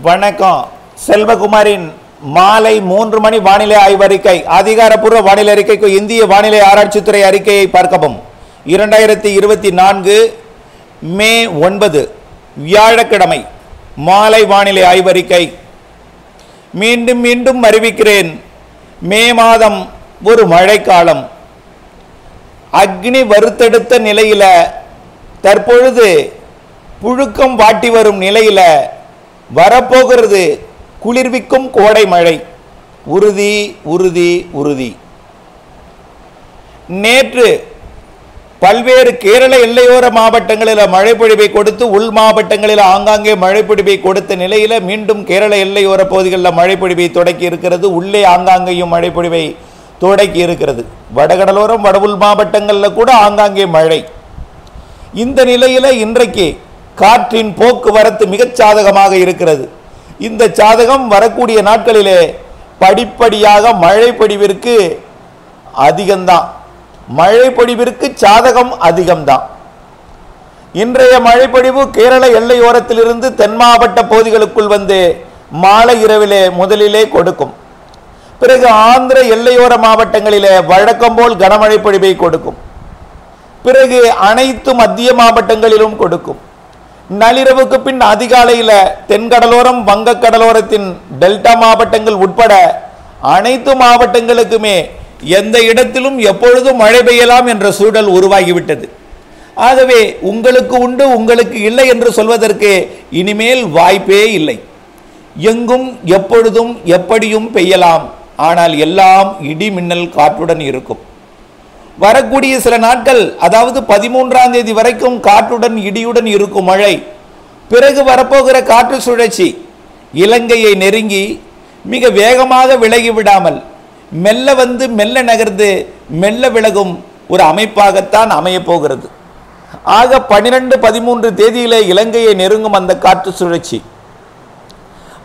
வணக்கம். செல்வகுமாரின் மாலை 3 மணி வானிலை ஆய்வறிக்கை. அதிகாரப்பூர்வ வானிலை அறிக்கைக்கு இந்திய வானிலை ஆராய்ச்சித்துறை அறிக்கையை பார்க்கவும். 2024 மே 9 வியாழக்கிழமை மாலை வானிலை ஆய்வறிக்கை. மீண்டும் அறிவிக்கிறேன். மே மாதம் ஒரு மழைக்காலம். அக்னி வறுத்தெடுத்த நிலையில் தற்பொழுது புழுக்கம் வாட்டி வரும் நிலையில் வரப்போகிறது குளிர்விக்கும் கோடை மழை. உறுதி உறுதி உறுதி. நேற்று பல்வேறு கேரள எல்லையோர மாவட்டங்களில் மழைப்பொழிவை கொடுத்து உள் மாவட்டங்களில் ஆங்காங்கே மழைப்பொழிவை கொடுத்த நிலையில் மீண்டும் கேரள எல்லையோர பகுதிகளில் மழைப்பொழிவை தொடக்கி இருக்கிறது. உள்ளே ஆங்காங்கேயும் மழைப்பொழிவை தொடக்கி இருக்கிறது. வடகடலோரம் வட உள் மாவட்டங்களில் கூட ஆங்காங்கே மழை. இந்த நிலையில் இன்றைக்கு காற்றின் போக்குவரத்து மிகச் சாதகமாக இருக்கிறது. இந்த சாதகம் வரக்கூடிய நாட்களிலே படிப்படியாக மழைப்பொழிவிற்கு அதிகம்தான். மழைப்பொழிவிற்கு சாதகம் அதிகம்தான். இன்றைய மழைப்பொழிவு கேரள எல்லையோரத்திலிருந்து தென் மாவட்ட பகுதிகளுக்குள் வந்து மாலை இரவிலே முதலிலே கொடுக்கும். பிறகு ஆந்திர எல்லையோர மாவட்டங்களிலே வழக்கம் போல் கனமழை பொழிவை கொடுக்கும். பிறகு அனைத்து மத்திய மாவட்டங்களிலும் கொடுக்கும். நள்ளிரவுக்கு பின் அதிகாலையில் தென்கடலோரம் வங்கக்கடலோரத்தின் டெல்டா மாவட்டங்கள் உட்பட அனைத்து மாவட்டங்களுக்குமே எந்த இடத்திலும் எப்பொழுதும் மழை பெய்யலாம் என்ற சூழல் உருவாகிவிட்டது. ஆகவே உங்களுக்கு உண்டு உங்களுக்கு இல்லை என்று சொல்வதற்கு இனிமேல் வாய்ப்பே இல்லை. எங்கும் எப்பொழுதும் எப்படியும் பெய்யலாம். ஆனால் எல்லாம் இடி மின்னல் காற்றுடன் இருக்கும். வரக்கூடிய சில நாட்கள், அதாவது 13ஆம் தேதி வரைக்கும் காற்றுடன் இடியுடன் இருக்கும் மழை. பிறகு வரப்போகிற காற்று சுழற்சி இலங்கையை நெருங்கி மிக வேகமாக விலகி விடாமல் மெல்ல வந்து மெல்ல நகர்ந்து மெல்ல விலகும் ஒரு அமைப்பாகத்தான் அமையப் போகிறது. ஆக 12, 13 தேதியிலே இலங்கையை நெருங்கும் அந்த காற்று சுழற்சி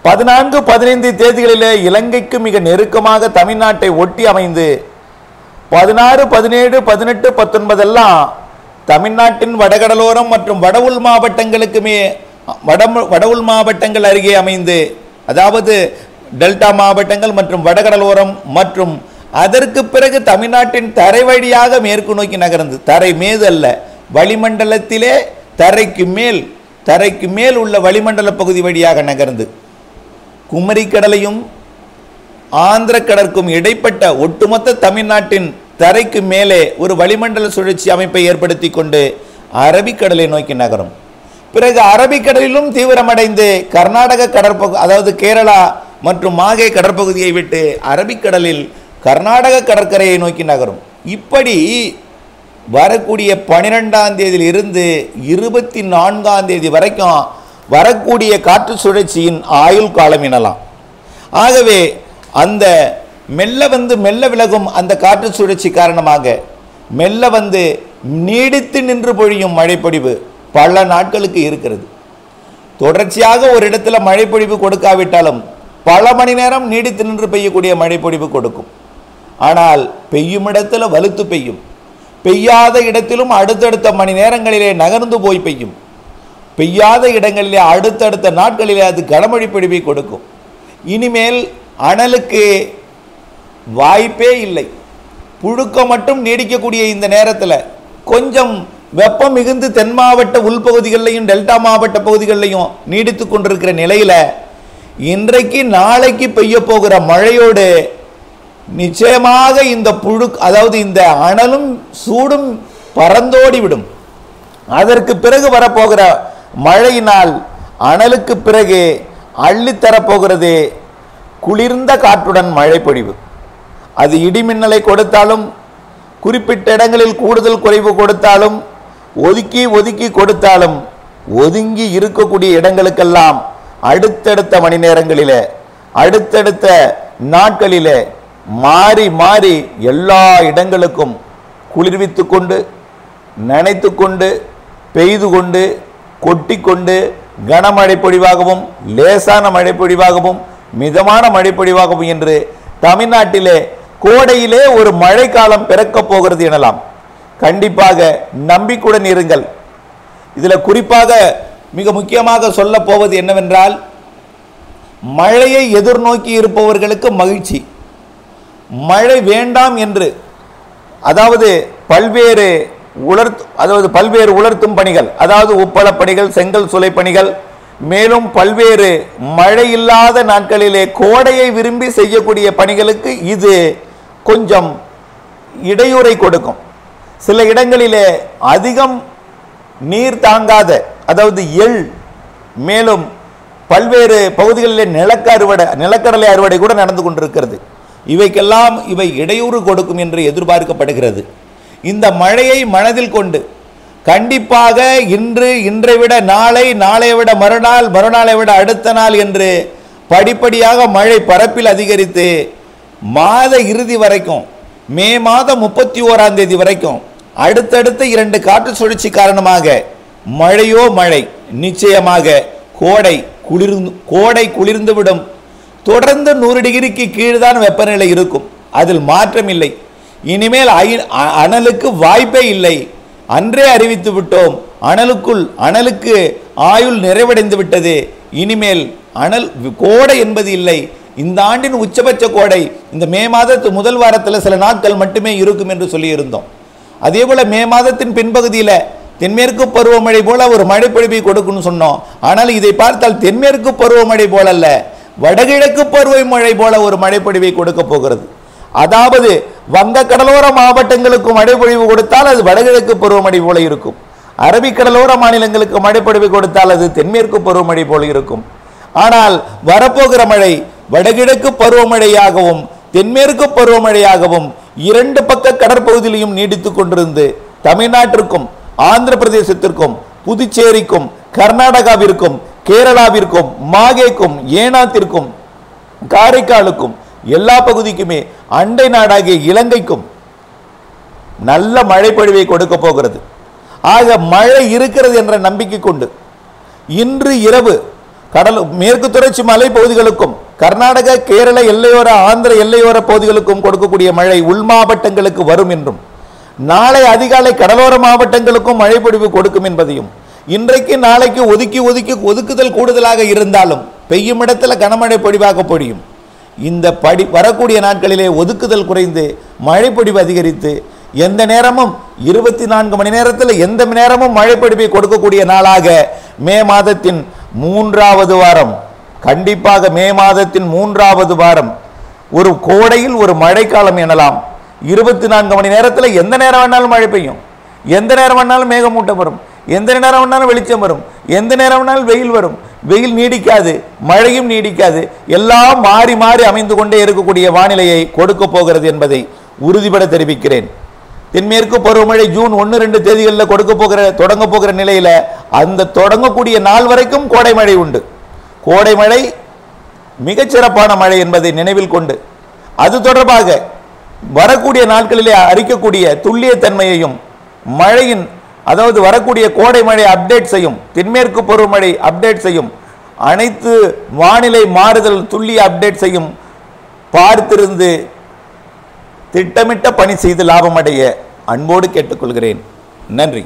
14, 15 தேதிகளிலே இலங்கைக்கு மிக நெருக்கமாக தமிழ்நாட்டை ஒட்டி அமைந்து 16, 17, 18, 19 எல்லாம் தமிழ்நாட்டின் வடகடலோரம் மற்றும் வட உள் மாவட்டங்களுக்குமே வட உள் மாவட்டங்கள் அருகே அமைந்து, அதாவது டெல்டா மாவட்டங்கள் மற்றும் வடகடலோரம் மற்றும் அதற்கு பிறகு தமிழ்நாட்டின் தரை வழியாக மேற்கு நோக்கி நகர்ந்து, தரை மீது அல்ல, வளிமண்டலத்திலே தரைக்கு மேல் உள்ள வளிமண்டல பகுதி வழியாக நகர்ந்து குமரி கடலையும் ஆந்திர கடற்கும் இடைப்பட்ட ஒட்டுமொத்த தமிழ்நாட்டின் தரைக்கு மேலே ஒரு வளிமண்டல சுழற்சி அமைப்பை ஏற்படுத்தி கொண்டு அரபிக்கடலை நோக்கி நகரும். பிறகு அரபிக்கடலிலும் தீவிரமடைந்து கர்நாடக கடற்பகுதி, அதாவது கேரளா மற்றும் மாகே கடற்பகுதியை விட்டு அரபிக்கடலில் கர்நாடக கடற்கரையை நோக்கி நகரும். இப்படி வரக்கூடிய 12ஆம் தேதியில் இருந்து 24ஆம் தேதி வரைக்கும் வரக்கூடிய காற்று சுழற்சியின் ஆயுள் காலம் எனலாம். ஆகவே அந்த மெல்ல வந்து மெல்ல விலகும் அந்த காற்று சுழற்சி காரணமாக மெல்ல வந்து நீடித்து நின்று பொழியும் மழைப்பொழிவு பல நாட்களுக்கு இருக்கிறது. தொடர்ச்சியாக ஒரு இடத்துல மழைப்பொழிவு கொடுக்காவிட்டாலும் பல மணி நேரம் நீடித்து நின்று பெய்யக்கூடிய மழைப்பொழிவு கொடுக்கும். ஆனால் பெய்யும் இடத்துல வலுத்து பெய்யும். பெய்யாத இடத்திலும் அடுத்தடுத்த மணி நேரங்களிலே நகர்ந்து போய் பெய்யும். பெய்யாத இடங்களிலே அடுத்தடுத்த நாட்களிலே அது கனமழை பொழிவை கொடுக்கும். இனிமேல் அனலுக்கு வாய்ப்பே இல்லை. புழுக்கம் மட்டும் நீடிக்கக்கூடிய இந்த நேரத்தில் கொஞ்சம் வெப்பம் மிகுந்து தென் மாவட்ட உள்பகுதிகளிலையும் டெல்டா மாவட்ட பகுதிகளிலையும் நீடித்து கொண்டிருக்கிற நிலையில் இன்றைக்கு நாளைக்கு பெய்ய போகிற மழையோடு நிச்சயமாக இந்த அதாவது இந்த அனலும் சூடும் பறந்தோடிவிடும். அதற்கு பிறகு வரப்போகிற மழையினால் அனலுக்கு பிறகு அள்ளித்தரப்போகிறது குளிர்ந்த காற்றுடன் மழை பொழிவு. அது இடிமின்னலை கொடுத்தாலும், குறிப்பிட்ட இடங்களில் கூடுதல் குறைவு கொடுத்தாலும், ஒதுக்கி கொடுத்தாலும், ஒதுங்கி இருக்கக்கூடிய இடங்களுக்கெல்லாம் அடுத்தடுத்த மணி நேரங்களிலே அடுத்தடுத்த நாட்களிலே மாறி மாறி எல்லா இடங்களுக்கும் குளிர்வித்து கொண்டு நனைத்து கொண்டு பெய்து கொண்டு கொட்டி கொண்டு கனமழை பொழிவாகவும் லேசான மழை பொழிவாகவும் மிதமான மழை பொழிவாகவும் என்று தமிழ்நாட்டிலே கோடையிலே ஒரு மழைக்காலம் பிறக்கப் போகிறது எனலாம். கண்டிப்பாக நம்பிக்கையுடன் இருங்கள். இதில் குறிப்பாக மிக முக்கியமாக சொல்ல போவது என்னவென்றால், மழையை எதிர்நோக்கி இருப்பவர்களுக்கு மகிழ்ச்சி. மழை வேண்டாம் என்று அதாவது பல்வேறு உலர்த்தும் பணிகள், அதாவது உப்பள பணிகள், செங்கல் சுலை பணிகள், மேலும் பல்வேறு மழை இல்லாத நாட்களிலே கோடையை விரும்பி செய்யக்கூடிய பணிகளுக்கு இது கொஞ்சம் இடையூறை கொடுக்கும். சில இடங்களிலே அதிகம் நீர் தாங்காத, அதாவது எள், மேலும் பல்வேறு பகுதிகளிலே நிலக்கடலை அறுவடை கூட நடந்து கொண்டிருக்கிறது. இவை இடையூறு கொடுக்கும் என்று எதிர்பார்க்கப்படுகிறது. இந்த மழையை மனதில் கொண்டு கண்டிப்பாக இன்றை விட நாளை, நாளை விட மறுநாள், மறுநாளை விட அடுத்த நாள் என்று படிப்படியாக மழை பரப்பில் அதிகரித்து மாத இறுதி வரைக்கும், மே மாதம் 31ஆம் தேதி வரைக்கும் அடுத்தடுத்த 2 காற்று சுழற்சி காரணமாக மழையோ மழை, நிச்சயமாக கோடை குளிர்ந்துவிடும். தொடர்ந்து 100 டிகிரிக்கு கீழ்தான் வெப்பநிலை இருக்கும். அதில் மாற்றம் இல்லை. இனிமேல் அனலுக்கு வாய்ப்பே இல்லை. அன்றே அறிவித்து விட்டோம், அனலுக்கு ஆயுள் நிறைவடைந்து விட்டது. இனிமேல் கோடை என்பது இல்லை. இந்த ஆண்டின் உச்சபட்ச கோடை இந்த மே மாதத்து முதல் வாரத்தில் சில நாட்கள் மட்டுமே இருக்கும் என்று சொல்லியிருந்தோம். அதே போல மே மாதத்தின் பின்பகுதியில் தென்மேற்கு பருவமழை போல ஒரு மழை பொழிவை கொடுக்குன்னு சொன்னோம். ஆனால் இதை பார்த்தால் தென்மேற்கு பருவமழை போல அல்ல, வடகிழக்கு பருவமழை போல ஒரு மழை பொழிவை கொடுக்க போகிறது. அதாவது வங்க கடலோர மாவட்டங்களுக்கு மழை பொழிவு கொடுத்தால் அது வடகிழக்கு பருவமழை போல இருக்கும். அரபிக்கடலோர மாநிலங்களுக்கு மழை பொழிவு கொடுத்தால் அது தென்மேற்கு பருவமழை போல இருக்கும். ஆனால் வரப்போகிற மழை வடகிழக்கு பருவமழையாகவும் தென்மேற்கு பருவமழையாகவும் 2 பக்க கடற்பகுதியிலையும் நீடித்துக் கொண்டிருந்து தமிழ்நாட்டிற்கும், ஆந்திர பிரதேசத்திற்கும், புதுச்சேரிக்கும், கர்நாடகாவிற்கும், கேரளாவிற்கும், மாகேக்கும், ஏனாத்திற்கும், காரைக்காலுக்கும், எல்லா பகுதிக்குமே, அண்டை நாடாகிய இலங்கைக்கும் நல்ல மழை பொழிவை கொடுக்க போகிறது. ஆக மழை இருக்கிறது என்ற நம்பிக்கை கொண்டு இன்று இரவு மேற்கு தொடர்ச்சி மலை பகுதிகளுக்கும், கர்நாடக, கேரள எல்லையோர, ஆந்திர எல்லையோர பகுதிகளுக்கும் கொடுக்கக்கூடிய மழை உள் மாவட்டங்களுக்கு வரும் என்றும், நாளை அதிகாலை கடலோர மாவட்டங்களுக்கும் மழை பொழிவு கொடுக்கும் என்பதையும், இன்றைக்கு நாளைக்கு ஒதுக்குதல் கூடுதலாக இருந்தாலும் பெய்யும் இடத்துல கனமழை பொழிவாக பொழியும். இந்த வரக்கூடிய நாட்களிலே ஒதுக்குதல் குறைந்து மழை பொழிவு அதிகரித்து எந்த நேரமும் 24 மணி நேரத்தில் எந்த நேரமும் மழை பொழிவை கொடுக்கக்கூடிய நாளாக மே மாதத்தின் 3வது வாரம், கண்டிப்பாக மே மாதத்தின் 3வது வாரம் ஒரு கோடையில் ஒரு மழைக்காலம் எனலாம். 24 மணி நேரத்தில் எந்த நேரம் வேணாலும் மழை பெய்யும், எந்த நேரம் வேணாலும் மேகமூட்டம் வரும், எந்த நேரம் வேணாலும் வெளிச்சம் வரும், எந்த நேரம் வேணாலும் வெயில் வரும். வெயில் நீடிக்காது, மழையும் நீடிக்காது. எல்லாம் மாறி மாறி அமைந்து கொண்டே இருக்கக்கூடிய வானிலையை கொடுக்க போகிறது என்பதை உறுதிபட தெரிவிக்கிறேன். தென்மேற்கு பருவமழை ஜூன் 1-2 தேதிகளில் தொடங்க போகிற நிலையில் அந்த தொடங்கக்கூடிய நாள் வரைக்கும் கோடை மழை உண்டு. கோடை மழை மிகச்சிறப்பான மழை என்பதை நினைவில் கொண்டு அது தொடர்பாக வரக்கூடிய நாட்களிலே அறிக்கக்கூடிய துல்லியத்தன்மையையும் மழையின், அதாவது வரக்கூடிய கோடை மழை அப்டேட் செய்யும், தென்மேற்கு பருவமழை அப்டேட் செய்யும், அனைத்து வானிலை மாறுதல் துல்லிய அப்டேட் செய்யும் பார்த்திருந்து திட்டமிட்ட பணி செய்து லாபமடைய அன்போடு கேட்டுக்கொள்கிறேன். நன்றி.